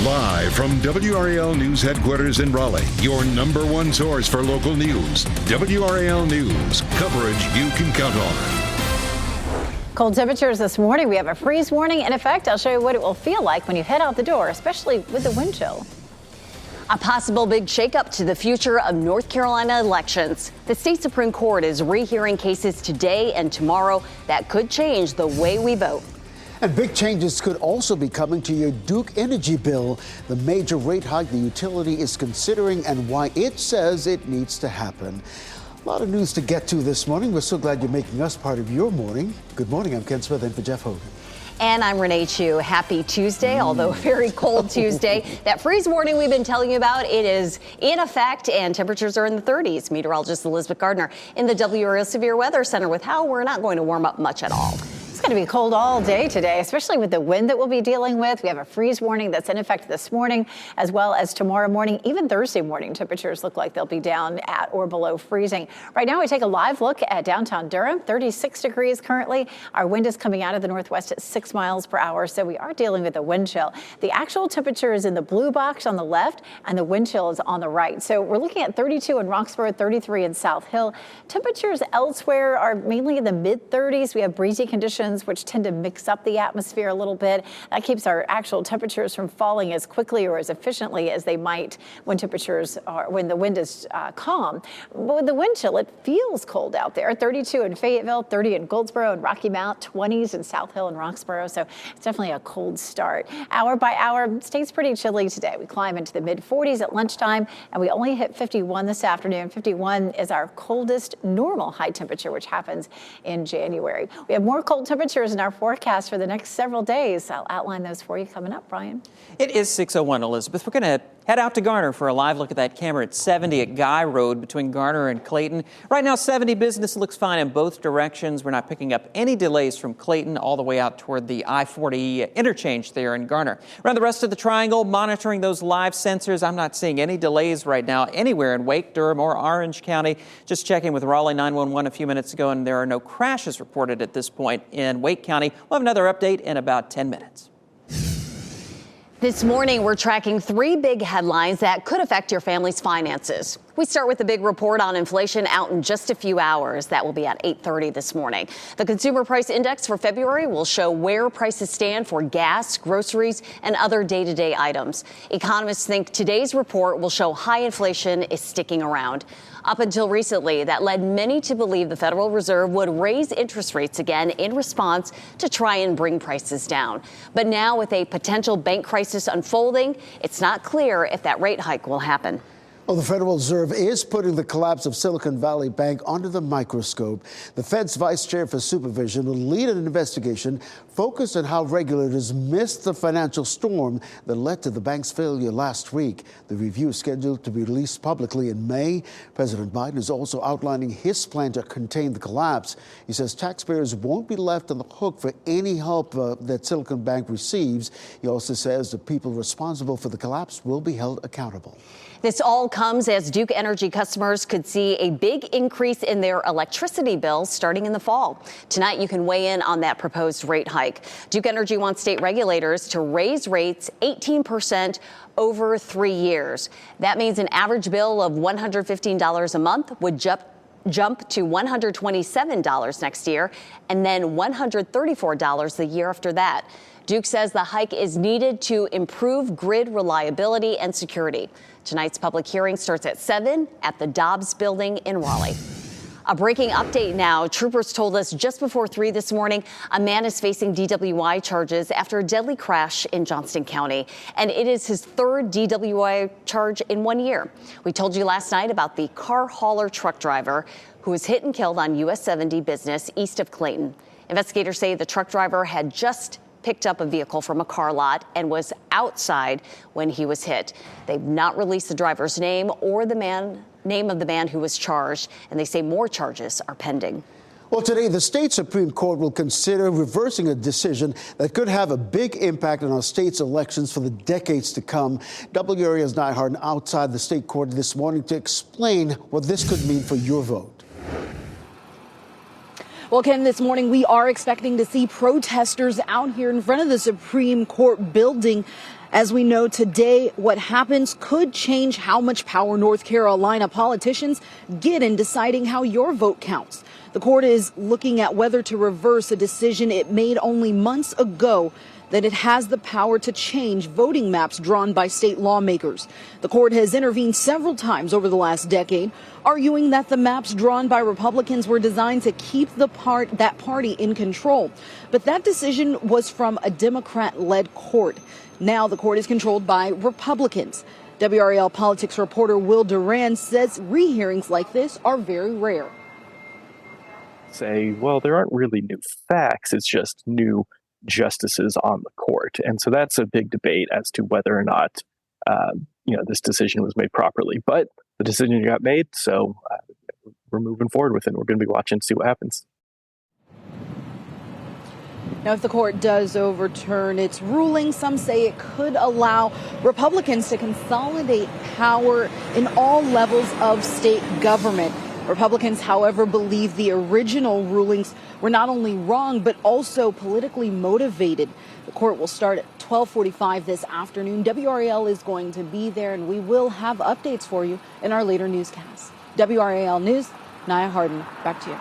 Live from WRAL News Headquarters in Raleigh, your number one source for local news. WRAL News, coverage you can count on. Cold temperatures this morning. We have a freeze warning in effect. I'll show you what it will feel like when you head out the door, especially with the wind chill. A possible big shakeup to the future of North Carolina elections. The state Supreme Court is rehearing cases today and tomorrow that could change the way we vote. And big changes could also be coming to your Duke energy bill, the major rate hike the utility is considering and why it says it needs to happen. A lot of news to get to this morning. We're so glad you're making us part of your morning. Good morning. I'm Ken Smith in for Jeff Hogan. And I'm Renee Chu. Happy Tuesday, although a very cold Tuesday. That freeze warning we've been telling you about, it is in effect, and temperatures are in the 30s. Meteorologist Elizabeth Gardner in the WRAL Severe Weather Center with how we're not going to warm up much at all. It's going to be cold all day today, especially with the wind that we'll be dealing with. We have a freeze warning that's in effect this morning, as well as tomorrow morning. Even Thursday morning, temperatures look like they'll be down at or below freezing. Right now, we take a live look at downtown Durham, 36 degrees currently. Our wind is coming out of the northwest at 6 miles per hour, so we are dealing with a wind chill. The actual temperature is in the blue box on the left, and the wind chill is on the right. So we're looking at 32 in Roxborough, 33 in South Hill. Temperatures elsewhere are mainly in the mid-30s. We have breezy conditions, which tend to mix up the atmosphere a little bit. That keeps our actual temperatures from falling as quickly or as efficiently as they might when the wind is calm. But with the wind chill, it feels cold out there. 32 in Fayetteville, 30 in Goldsboro and Rocky Mount, 20s in South Hill and Roxborough. So it's definitely a cold start. Hour by hour, stays pretty chilly today. We climb into the mid-40s at lunchtime, and we only hit 51 this afternoon. 51 is our coldest normal high temperature, which happens in January. We have more cold temperatures in our forecast for the next several days. I'll outline those for you coming up, Brian. It is 6:01, Elizabeth. We're going to head out to Garner for a live look at that camera at 70 at Guy Road between Garner and Clayton. Right now, 70 business looks fine in both directions. We're not picking up any delays from Clayton all the way out toward the I-40 interchange there in Garner. Around the rest of the triangle, monitoring those live sensors. I'm not seeing any delays right now anywhere in Wake, Durham, or Orange County. Just checking with Raleigh 911 a few minutes ago, and there are no crashes reported at this point in Wake County. We'll have another update in about 10 minutes. This morning, we're tracking 3 big headlines that could affect your family's finances. We start with the big report on inflation out in just a few hours. That will be at 8:30 this morning. The Consumer Price Index for February will show where prices stand for gas, groceries, and other day-to-day items. Economists think today's report will show high inflation is sticking around. Up until recently, that led many to believe the Federal Reserve would raise interest rates again in response to try and bring prices down. But now, with a potential bank crisis unfolding, it's not clear if that rate hike will happen. Well, the Federal Reserve is putting the collapse of Silicon Valley Bank under the microscope. The Fed's vice chair for supervision will lead an investigation focused on how regulators missed the financial storm that led to the bank's failure last week. The review is scheduled to be released publicly in May. President Biden is also outlining his plan to contain the collapse. He says taxpayers won't be left on the hook for any help that Silicon Bank receives. He also says the people responsible for the collapse will be held accountable. This all comes as Duke Energy customers could see a big increase in their electricity bills starting in the fall. Tonight, you can weigh in on that proposed rate hike. Duke Energy wants state regulators to raise rates 18% over 3 years. That means an average bill of $115 a month would jump to $127 next year, and then $134 the year after that. Duke says the hike is needed to improve grid reliability and security. Tonight's public hearing starts at 7 at the Dobbs Building in Raleigh. A breaking update now. Troopers told us just before 3 this morning, a man is facing DWI charges after a deadly crash in Johnston County. And it is his 3rd DWI charge in 1 year. We told you last night about the car hauler truck driver who was hit and killed on US 70 business east of Clayton. Investigators say the truck driver had just picked up a vehicle from a car lot and was outside when he was hit. They've not released the driver's name or the name of the man who was charged, and they say more charges are pending. Well, today, the state Supreme Court will consider reversing a decision that could have a big impact on our state's elections for the decades to come. WRAL's Nye Harden outside the state court this morning to explain what this could mean for your vote. Well, Ken, this morning we are expecting to see protesters out here in front of the Supreme Court building. As we know today, what happens could change how much power North Carolina politicians get in deciding how your vote counts. The court is looking at whether to reverse a decision it made only months ago, that it has the power to change voting maps drawn by state lawmakers. The court has intervened several times over the last decade, arguing that the maps drawn by Republicans were designed to keep that party in control. But that decision was from a Democrat-led court. Now the court is controlled by Republicans. WRAL politics reporter Will Duran says rehearings like this are very rare. Say, well, there aren't really new facts, it's just new justices on the court. And so that's a big debate as to whether or not, this decision was made properly. But the decision got made, so we're moving forward with it. We're going to be watching to see what happens. Now, if the court does overturn its ruling, some say it could allow Republicans to consolidate power in all levels of state government. Republicans, however, believe the original rulings were not only wrong, but also politically motivated. The court will start at 12:45 this afternoon. WRAL is going to be there, and we will have updates for you in our later newscasts. WRAL News, Naya Hardin, back to you.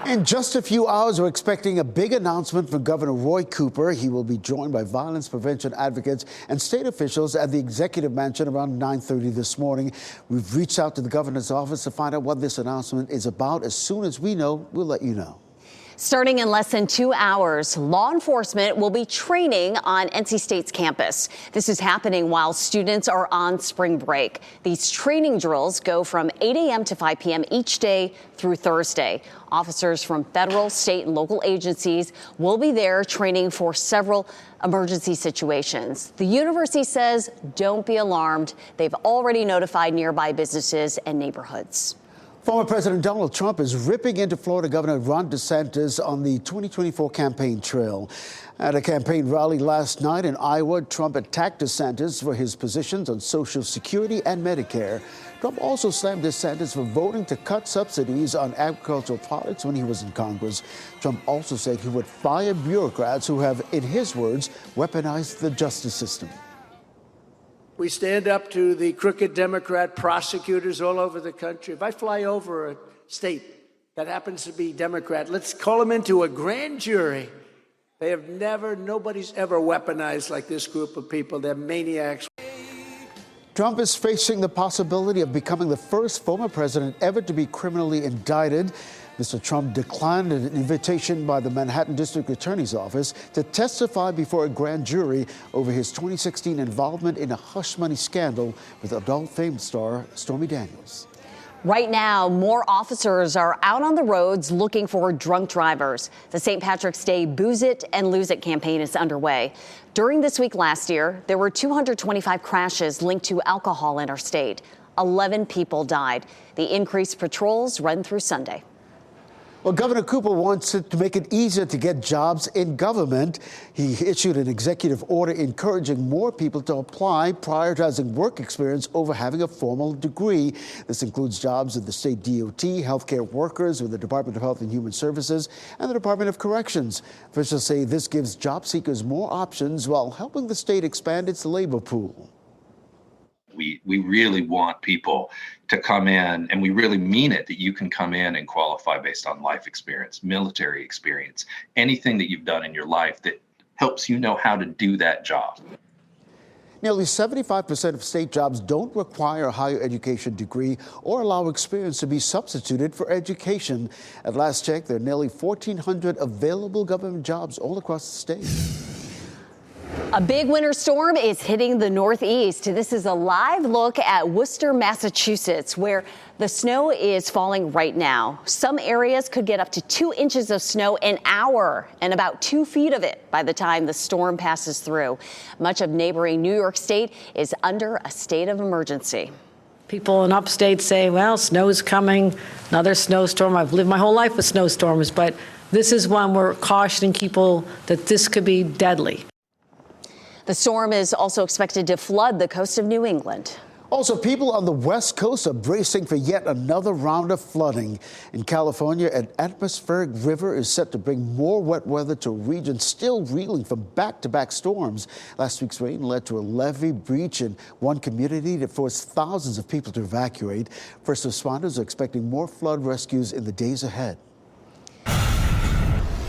In just a few hours, we're expecting a big announcement from Governor Roy Cooper. He will be joined by violence prevention advocates and state officials at the executive mansion around 9:30 this morning. We've reached out to the governor's office to find out what this announcement is about. As soon as we know, we'll let you know. Starting in less than 2 hours, law enforcement will be training on NC State's campus. This is happening while students are on spring break. These training drills go from 8 a.m. to 5 p.m. each day through Thursday. Officers from federal, state, and local agencies will be there training for several emergency situations. The university says don't be alarmed. They've already notified nearby businesses and neighborhoods. Former President Donald Trump is ripping into Florida Governor Ron DeSantis on the 2024 campaign trail. At a campaign rally last night in Iowa, Trump attacked DeSantis for his positions on Social Security and Medicare. Trump also slammed DeSantis for voting to cut subsidies on agricultural products when he was in Congress. Trump also said he would fire bureaucrats who have, in his words, weaponized the justice system. We stand up to the crooked Democrat prosecutors all over the country. If I fly over a state that happens to be Democrat, let's call them into a grand jury. They have nobody's ever weaponized like this group of people. They're maniacs. Trump is facing the possibility of becoming the first former president ever to be criminally indicted. Mr. Trump declined an invitation by the Manhattan District Attorney's Office to testify before a grand jury over his 2016 involvement in a hush money scandal with adult fame star Stormy Daniels. Right now, more officers are out on the roads looking for drunk drivers. The St. Patrick's Day Booze It and Lose It campaign is underway. During this week last year, there were 225 crashes linked to alcohol in our state. 11 people died. The increased patrols run through Sunday. Well, Governor Cooper wants to make it easier to get jobs in government. He issued an executive order encouraging more people to apply, prioritizing work experience over having a formal degree. This includes jobs with the state DOT, healthcare workers with the Department of Health and Human Services, and the Department of Corrections. Officials say this gives job seekers more options while helping the state expand its labor pool. We really want people to come in, and we really mean it, that you can come in and qualify based on life experience, military experience, anything that you've done in your life that helps you know how to do that job. Nearly 75% of state jobs don't require a higher education degree or allow experience to be substituted for education. At last check, there are nearly 1,400 available government jobs all across the state. A big winter storm is hitting the Northeast. This is a live look at Worcester, Massachusetts, where the snow is falling right now. Some areas could get up to 2 inches of snow an hour and about 2 feet of it by the time the storm passes through. Much of neighboring New York State is under a state of emergency. People in upstate say, well, snow's coming, another snowstorm. I've lived my whole life with snowstorms, but this is one we're cautioning people that this could be deadly. The storm is also expected to flood the coast of New England. Also, people on the West Coast are bracing for yet another round of flooding. In California, an atmospheric river is set to bring more wet weather to a region still reeling from back-to-back storms. Last week's rain led to a levee breach in one community that forced thousands of people to evacuate. First responders are expecting more flood rescues in the days ahead.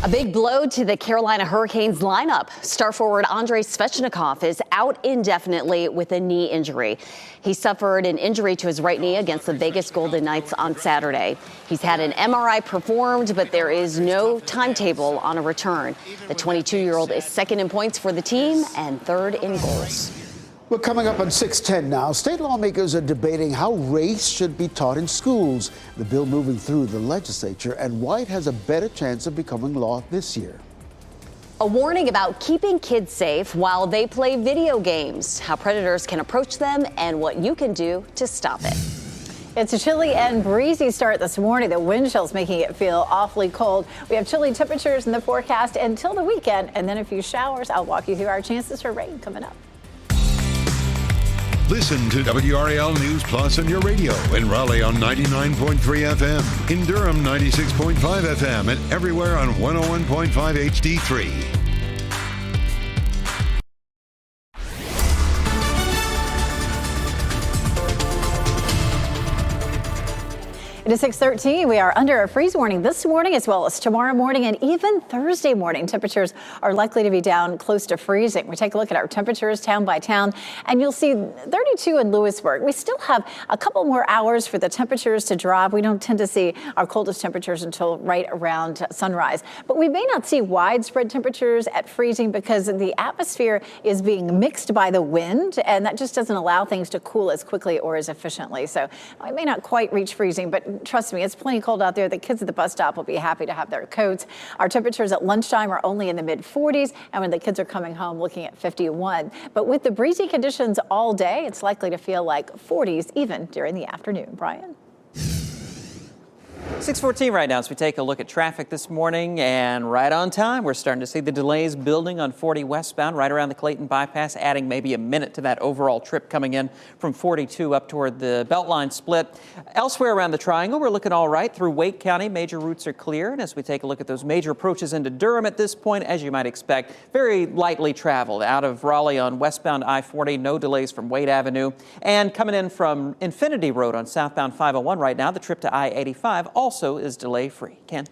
A big blow to the Carolina Hurricanes lineup. Star forward Andrei Svechnikov is out indefinitely with a knee injury. He suffered an injury to his right knee against the Vegas Golden Knights on Saturday. He's had an MRI performed, but there is no timetable on a return. The 22-year-old is second in points for the team and third in goals. We're coming up on 6:10 now. State lawmakers are debating how race should be taught in schools. The bill moving through the legislature, and why it has a better chance of becoming law this year. A warning about keeping kids safe while they play video games, how predators can approach them, and what you can do to stop it. It's a chilly and breezy start this morning. The wind chill's making it feel awfully cold. We have chilly temperatures in the forecast until the weekend, and then a few showers. I'll walk you through our chances for rain coming up. Listen to WRAL News Plus on your radio in Raleigh on 99.3 FM, in Durham 96.5 FM, and everywhere on 101.5 HD3. It is 6:13. We are under a freeze warning this morning as well as tomorrow morning and even Thursday morning. Temperatures are likely to be down close to freezing. We take a look at our temperatures town by town, and you'll see 32 in Lewisburg. We still have a couple more hours for the temperatures to drop. We don't tend to see our coldest temperatures until right around sunrise. But we may not see widespread temperatures at freezing because the atmosphere is being mixed by the wind, and that just doesn't allow things to cool as quickly or as efficiently. So I may not quite reach freezing, but trust me, it's plenty cold out there. The kids at the bus stop will be happy to have their coats. Our temperatures at lunchtime are only in the mid-40s, and when the kids are coming home, looking at 51. But with the breezy conditions all day, it's likely to feel like 40s even during the afternoon. Brian? 6:14 right now as we take a look at traffic this morning, and right on time. We're starting to see the delays building on 40 westbound right around the Clayton bypass, adding maybe a minute to that overall trip coming in from 42 up toward the Beltline split. Elsewhere around the triangle, we're looking all right through Wake County. Major routes are clear, and as we take a look at those major approaches into Durham at this point, as you might expect, very lightly traveled out of Raleigh on westbound I-40. No delays from Wade Avenue, and coming in from Infinity Road on southbound 501 right now, the trip to I-85 also is delay-free. Ken?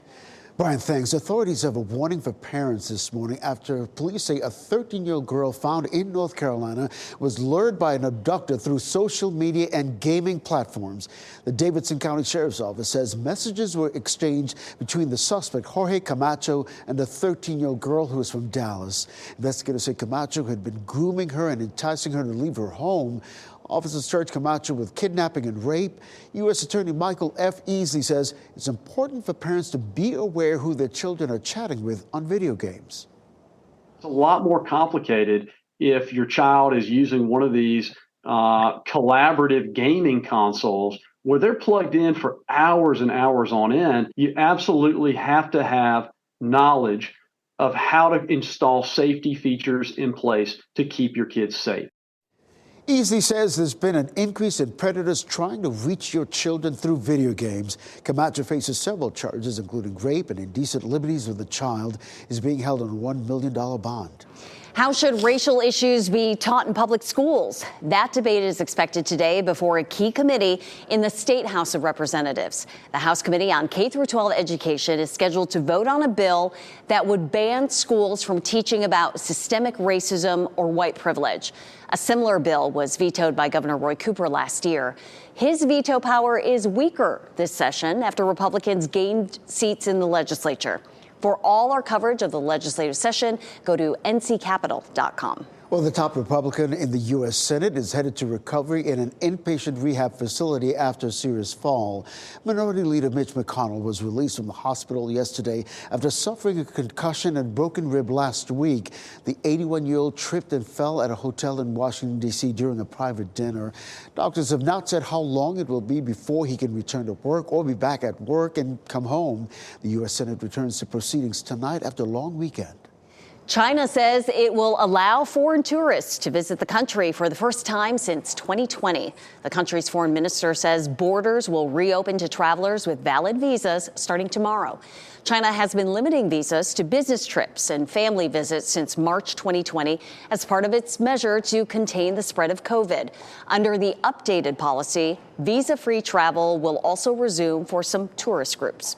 Brian, thanks. Authorities have a warning for parents this morning after police say a 13-year-old girl found in North Carolina was lured by an abductor through social media and gaming platforms. The Davidson County Sheriff's Office says messages were exchanged between the suspect, Jorge Camacho, and the 13-year-old girl who was from Dallas. Investigators say Camacho had been grooming her and enticing her to leave her home. Officers charged Camacho with kidnapping and rape. U.S. Attorney Michael F. Easley says it's important for parents to be aware who their children are chatting with on video games. It's a lot more complicated if your child is using one of these collaborative gaming consoles where they're plugged in for hours and hours on end. You absolutely have to have knowledge of how to install safety features in place to keep your kids safe. Easley says there's been an increase in predators trying to reach your children through video games. Camacho faces several charges, including rape and indecent liberties with a child. He's being held on a $1 million bond. How should racial issues be taught in public schools? That debate is expected today before a key committee in the State House of Representatives. The House Committee on K-12 Education is scheduled to vote on a bill that would ban schools from teaching about systemic racism or white privilege. A similar bill was vetoed by Governor Roy Cooper last year. His veto power is weaker this session after Republicans gained seats in the legislature. For all our coverage of the legislative session, go to nccapital.com. Well, the top Republican in the U.S. Senate is headed to recovery in an inpatient rehab facility after a serious fall. Minority Leader Mitch McConnell was released from the hospital yesterday after suffering a concussion and broken rib last week. The 81-year-old tripped and fell at a hotel in Washington, D.C. during a private dinner. Doctors have not said how long it will be before he can return to work or be back at work and come home. The U.S. Senate returns to proceedings tonight after a long weekend. China says it will allow foreign tourists to visit the country for the first time since 2020. The country's foreign minister says borders will reopen to travelers with valid visas starting tomorrow. China has been limiting visas to business trips and family visits since March 2020 as part of its measure to contain the spread of COVID. Under the updated policy, visa-free travel will also resume for some tourist groups.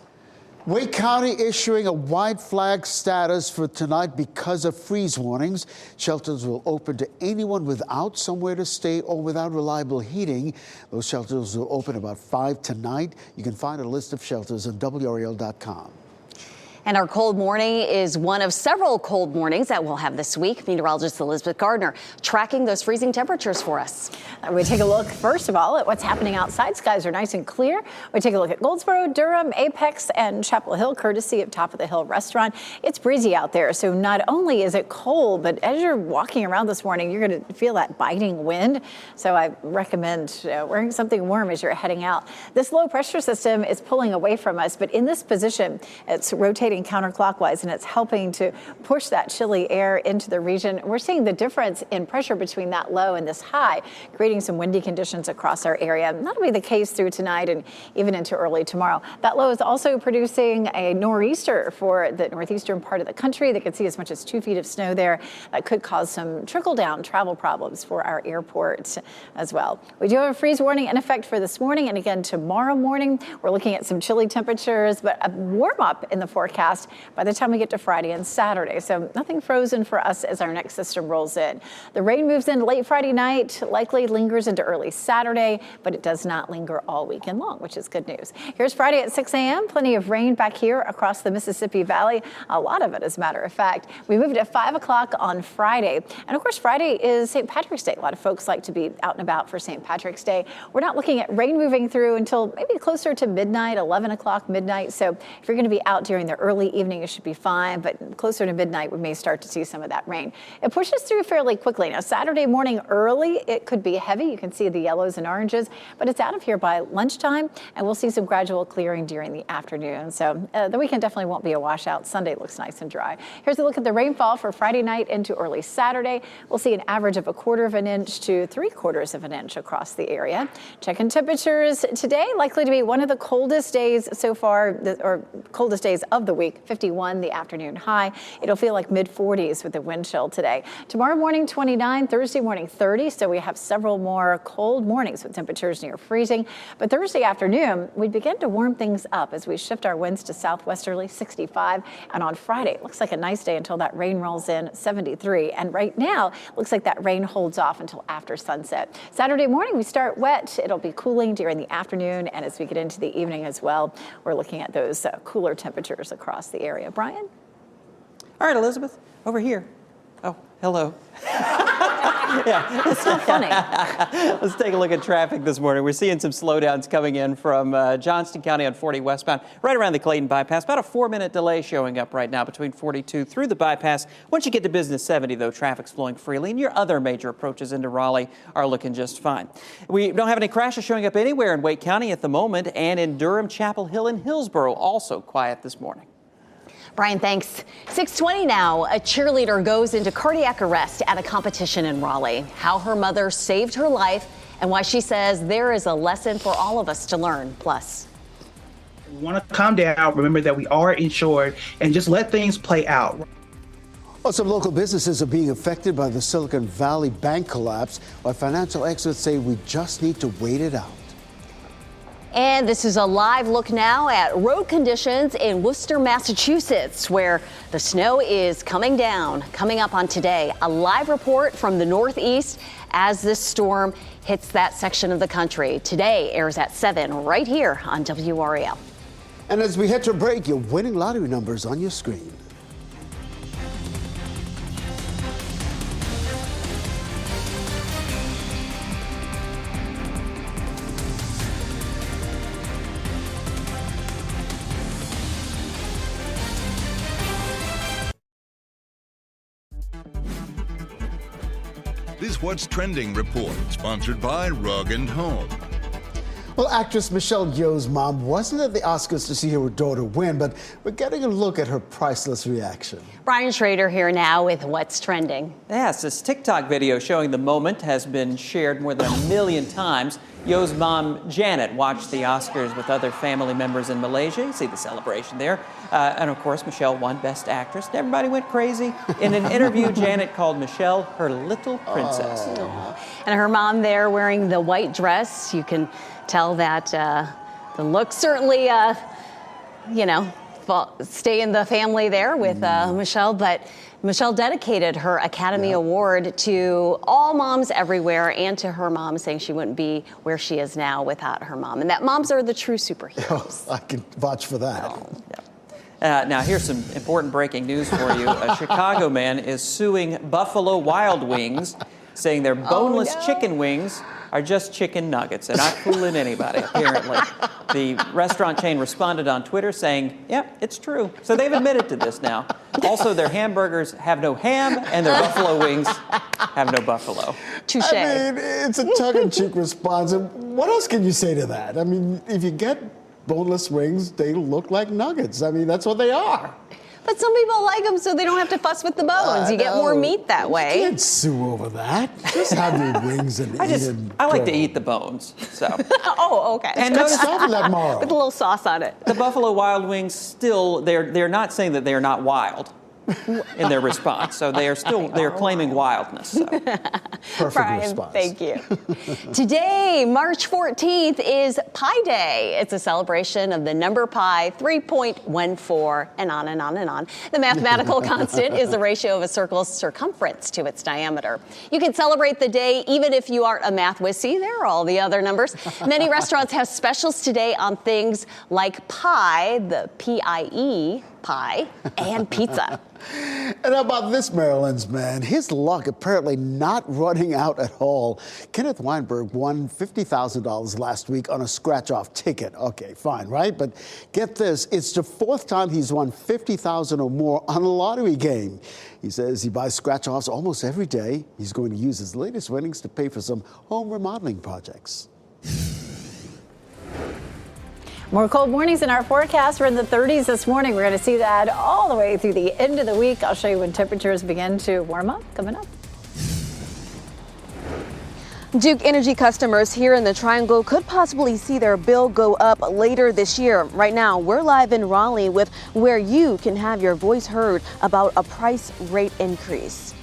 Wake County issuing a white flag status for tonight because of freeze warnings. Shelters will open to anyone without somewhere to stay or without reliable heating. Those shelters will open about 5 tonight. You can find a list of shelters on WRAL.com. And our cold morning is one of several cold mornings that we'll have this week. Meteorologist Elizabeth Gardner tracking those freezing temperatures for us. We take a look, first of all, at what's happening outside. Skies are nice and clear. We take a look at Goldsboro, Durham, Apex, and Chapel Hill, courtesy of Top of the Hill Restaurant. It's breezy out there, so not only is it cold, but as you're walking around this morning, you're going to feel that biting wind. So I recommend wearing something warm as you're heading out. This low pressure system is pulling away from us, but in this position, it's rotating counterclockwise, and it's helping to push that chilly air into the region. We're seeing the difference in pressure between that low and this high, creating some windy conditions across our area. That'll be the case through tonight and even into early tomorrow. That low is also producing a nor'easter for the northeastern part of the country that could see as much as 2 feet of snow there. That could cause some trickle-down travel problems for our airports as well. We do have a freeze warning in effect for this morning and again tomorrow morning. We're looking at some chilly temperatures, but a warm-up in the forecast by the time we get to Friday and Saturday. So nothing frozen for us as our next system rolls in. The rain moves in late Friday night, likely lingers into early Saturday, but it does not linger all weekend long, which is good news. Here's Friday at 6 a.m. Plenty of rain back here across the Mississippi Valley. A lot of it, as a matter of fact. We moved at 5 o'clock on Friday. And of course, Friday is St. Patrick's Day. A lot of folks like to be out and about for St. Patrick's Day. We're not looking at rain moving through until maybe closer to midnight, 11 o'clock, midnight. So if you're going to be out during the early evening, it should be fine, but closer to midnight, we may start to see some of that rain. It pushes through fairly quickly. Now, Saturday morning early, it could be heavy. You can see the yellows and oranges, but it's out of here by lunchtime, and we'll see some gradual clearing during the afternoon. So the weekend definitely won't be a washout. Sunday looks nice and dry. Here's a look at the rainfall for Friday night into early Saturday. We'll see an average of 1/4 inch to 3/4 inch across the area. Checking temperatures today, likely to be one of the coldest days so far, or coldest days of the week. 51 the afternoon high. It'll feel like mid-40s with the wind chill today. Tomorrow morning 29, Thursday morning 30. So we have several more cold mornings with temperatures near freezing. But Thursday afternoon, we begin to warm things up as we shift our winds to southwesterly 65. And on Friday, it looks like a nice day until that rain rolls in 73. And right now, looks like that rain holds off until after sunset. Saturday morning, we start wet. It'll be cooling during the afternoon. And as we get into the evening as well, we're looking at those cooler temperatures across the area. Brian? All right, Elizabeth, over here. Oh, hello. Yeah. It's not funny. Let's take a look at traffic this morning. We're seeing some slowdowns coming in from Johnston County on 40 westbound, right around the Clayton bypass. About a 4-minute delay showing up right now between 42 through the bypass. Once you get to Business 70, though, traffic's flowing freely, and your other major approaches into Raleigh are looking just fine. We don't have any crashes showing up anywhere in Wake County at the moment, and in Durham, Chapel Hill, and Hillsboro, also quiet this morning. Brian, thanks. 6:20 now. A cheerleader goes into cardiac arrest at a competition in Raleigh. How her mother saved her life and why she says there is a lesson for all of us to learn. Plus, we want to calm down, remember that we are insured, and just let things play out. Well, some local businesses are being affected by the Silicon Valley Bank collapse, while financial experts say we just need to wait it out. and this is a live look now at road conditions in Worcester, Massachusetts, where the snow is coming down. Coming up on today, a live report from the Northeast as this storm hits that section of the country. Today airs at 7 right here on WRAL. And as we head to break, your winning lottery numbers on your screen. This What's Trending report, sponsored by Rug & Home. Well, actress Michelle Yeoh's mom wasn't at the Oscars to see her daughter win, but we're getting a look at her priceless reaction. Brian Schrader here now with what's trending. Yes, this TikTok video showing the moment has been shared more than 1 million times. Yeoh's mom, Janet, watched the Oscars with other family members in Malaysia. You see the celebration there. And of course, Michelle won Best Actress. And everybody went crazy. In an interview, Janet called Michelle her little princess. And her mom there wearing the white dress. You can tell that the look certainly, stay in the family there with Michelle, but Michelle dedicated her Academy Award to all moms everywhere and to her mom, saying she wouldn't be where she is now without her mom, and that moms are the true superheroes. I can vouch for that. Now, here's some important breaking news for you. A Chicago man is suing Buffalo Wild Wings, saying their boneless chicken wings are just chicken nuggets. They're not fooling anybody, apparently. The restaurant chain responded on Twitter saying, yep, it's true. So they've admitted to this now. Also, their hamburgers have no ham, and their buffalo wings have no buffalo. Touche. I mean, it's a tongue-in-cheek response. And what else can you say to that? I mean, if you get boneless wings, they look like nuggets. I mean, that's what they are. But some people like them so they don't have to fuss with the bones. You get more meat that way. You can't sue over that. Just have your wings and eat them. I like to eat the bones, so. Oh, okay. And Good stuff in that marrow. With a little sauce on it. The Buffalo Wild Wings still, they're not saying that they are not wild in their response. So they're claiming wildness. So. Perfect Brian, response. thank you. Today, March 14th, is Pi Day. It's a celebration of the number pi, 3.14, and on and on and on. The mathematical constant is the ratio of a circle's circumference to its diameter. You can celebrate the day even if you aren't a math whiz. See, there are all the other numbers. Many restaurants have specials today on things like pie, the P-I-E, pie, and pizza. And how about this Maryland's man? His luck apparently not running out at all. Kenneth Weinberg won $50,000 last week on a scratch-off ticket. Okay, fine, right? But get this, it's the fourth time he's won $50,000 or more on a lottery game. He says he buys scratch-offs almost every day. He's going to use his latest winnings to pay for some home remodeling projects. More cold mornings in our forecast. We're in the 30s this morning. We're going to see that all the way through the end of the week. I'll show you when temperatures begin to warm up coming up. Duke Energy customers here in the Triangle could possibly see their bill go up later this year. Right now, we're live in Raleigh with where you can have your voice heard about a price rate increase.